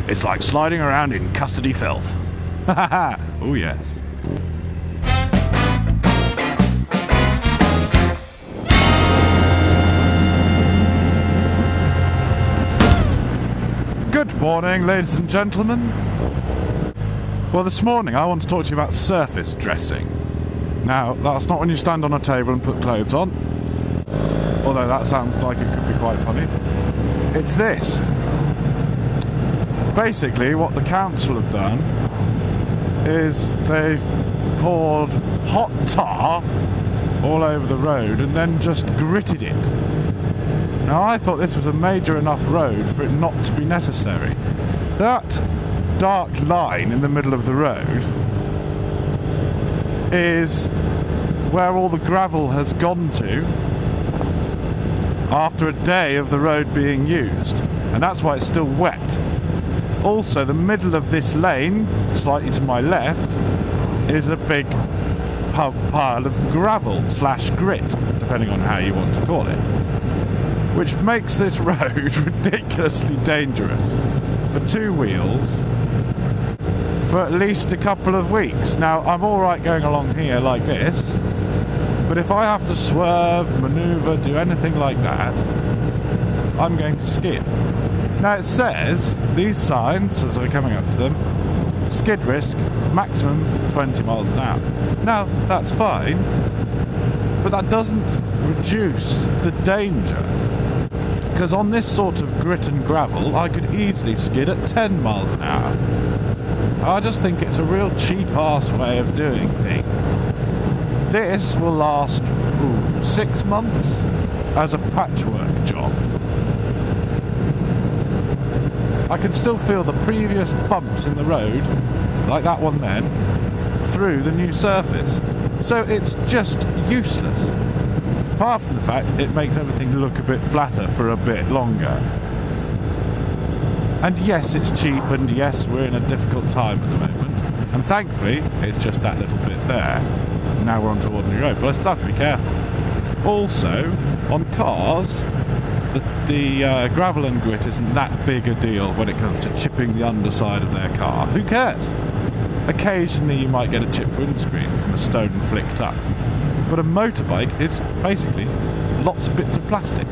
It's like sliding around in custody filth. Oh yes. Good morning, ladies and gentlemen. Well, this morning I want to talk to you about surface dressing. Now, that's not when you stand on a table and put clothes on, although that sounds like it could be quite funny. It's this. Basically, what the council have done is they've poured hot tar all over the road and then just gritted it. Now, I thought this was a major enough road for it not to be necessary. That dark line in the middle of the road is where all the gravel has gone to after a day of the road being used, and that's why it's still wet. Also, the middle of this lane, slightly to my left, is a big pile of gravel / grit, depending on how you want to call it, which makes this road ridiculously dangerous for two wheels for at least a couple of weeks. Now, I'm alright going along here like this, but if I have to swerve, manoeuvre, do anything like that, I'm going to skid. Now, it says, these signs, as we're coming up to them, skid risk, maximum 20 miles an hour. Now, that's fine, but that doesn't reduce the danger. Because on this sort of grit and gravel, I could easily skid at 10 miles an hour. I just think it's a real cheap-ass way of doing things. This will last 6 months as a patchwork job. I can still feel the previous bumps in the road, like that one then, through the new surface. So it's just useless. Apart from the fact it makes everything look a bit flatter for a bit longer. And yes, it's cheap, and yes, we're in a difficult time at the moment. And thankfully, it's just that little bit there. Now we're onto ordinary road, but I still have to be careful. Also, on cars, the gravel and grit isn't that big a deal when it comes to chipping the underside of their car. Who cares? Occasionally you might get a chipped windscreen from a stone flicked up. But a motorbike is basically lots of bits of plastic.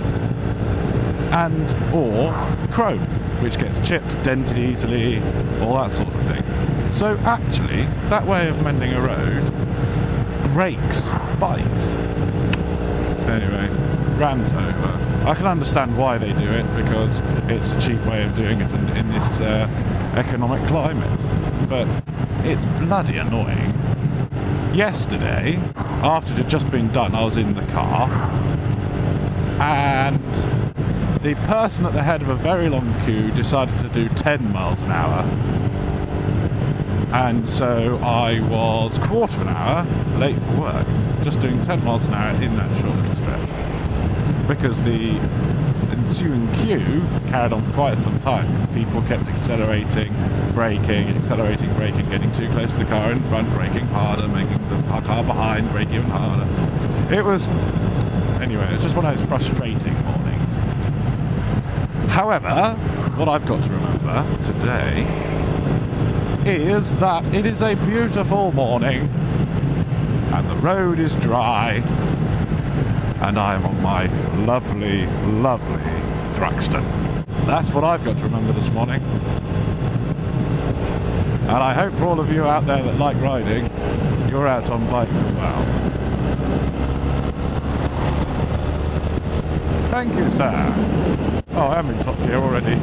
And or chrome, which gets chipped, dented easily, all that sort of thing. So actually, that way of mending a road breaks bikes. Anyway, rant over. I can understand why they do it, because it's a cheap way of doing it in this economic climate. But it's bloody annoying. Yesterday, after it had just been done, I was in the car, and the person at the head of a very long queue decided to do 10 miles an hour. And so I was quarter of an hour late for work, just doing 10 miles an hour in that short little stretch. Because the ensuing queue carried on for quite some time, because people kept accelerating, braking, getting too close to the car in front, braking harder, making the car behind brake even harder. It was... Anyway, it was just one of those frustrating mornings. However, what I've got to remember today is that it is a beautiful morning, and the road is dry, and I am on my lovely, lovely Thruxton. That's what I've got to remember this morning. And I hope for all of you out there that like riding, you're out on bikes as well. Thank you, sir. Oh, I am in Top Gear already.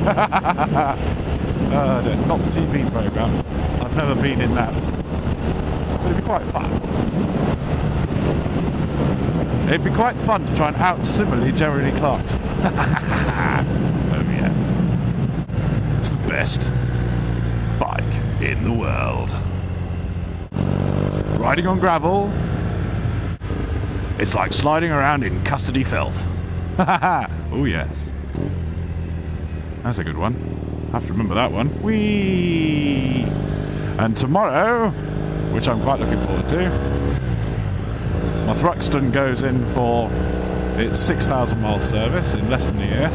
Not the TV programme. I've never been in that. But it'd be quite fun. It'd be quite fun to try and out-simile Jeremy Clarkson. Oh yes. It's the best bike in the world. Riding on gravel, it's like sliding around in custody filth. Oh yes. That's a good one. I have to remember that one. Whee! And tomorrow, which I'm quite looking forward to, my Thruxton goes in for its 6,000 mile service in less than a year.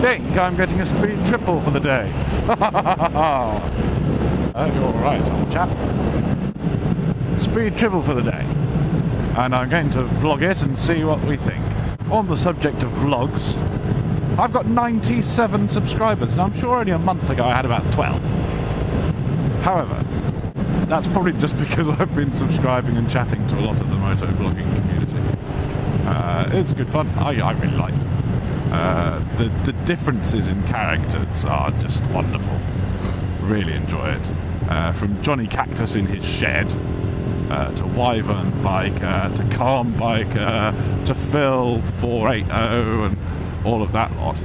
think I'm getting a speed triple for the day. You're alright, old chap. Speed triple for the day. And I'm going to vlog it and see what we think. On the subject of vlogs, I've got 97 subscribers, and I'm sure only a month ago I had about 12. However, that's probably just because I've been subscribing and chatting to a lot of the moto vlogging community. It's good fun. I really like it. The differences in characters are just wonderful. Really enjoy it. From Johnny Cactus in his shed, to Wyvern Biker, to Calm Biker, to Phil 480 and all of that lot.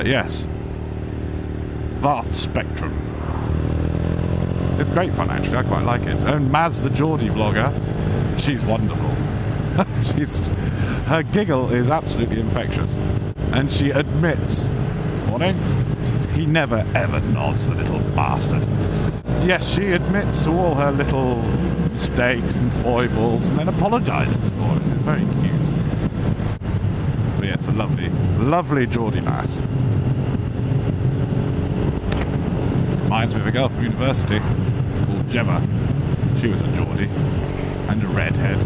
Yes. Vast spectrum. It's great fun, actually. I quite like it. And Maz the Geordie vlogger, she's wonderful. Her giggle is absolutely infectious. And she admits, morning, he never ever nods, the little bastard. Yes, she admits to all her little mistakes and foibles and then apologises for it. It's very cute. But yeah, it's a lovely, lovely Geordie lass. Reminds me of a girl from university called Gemma. She was a Geordie and a redhead.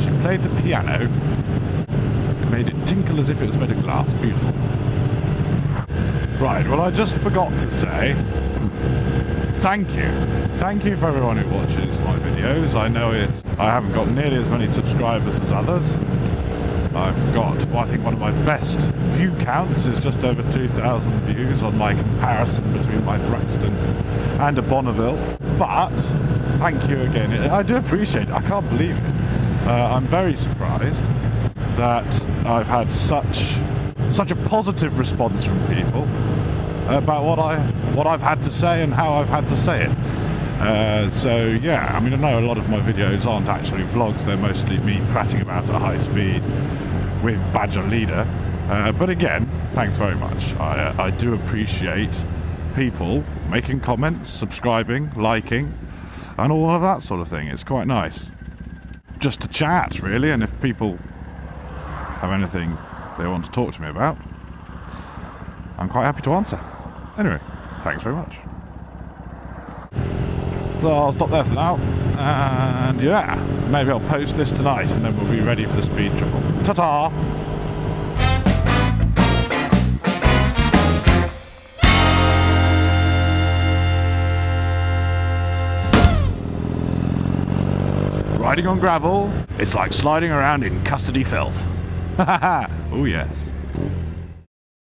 She played the piano and made it tinkle as if it was made of glass. Beautiful. Right, well, I just forgot to say thank you. Thank you for everyone who watches my videos. I know I haven't got nearly as many subscribers as others. I've got, well, I think one of my best view counts is just over 2,000 views on my comparison between my Thruxton and a Bonneville. But thank you again. I do appreciate it. I can't believe it. I'm very surprised that I've had such a positive response from people about what I've had to say and how I've had to say it. So yeah, I mean, I know a lot of my videos aren't actually vlogs, they're mostly me prattling about at high speed with Badger Leader. But again, thanks very much. I do appreciate people making comments, subscribing, liking, and all of that sort of thing. It's quite nice. Just to chat, really, and if people have anything they want to talk to me about, I'm quite happy to answer. Anyway, thanks very much. So I'll stop there for now, and yeah, maybe I'll post this tonight and then we'll be ready for the speed triple. Ta-ta! Riding on gravel, it's like sliding around in custody filth. Oh yes.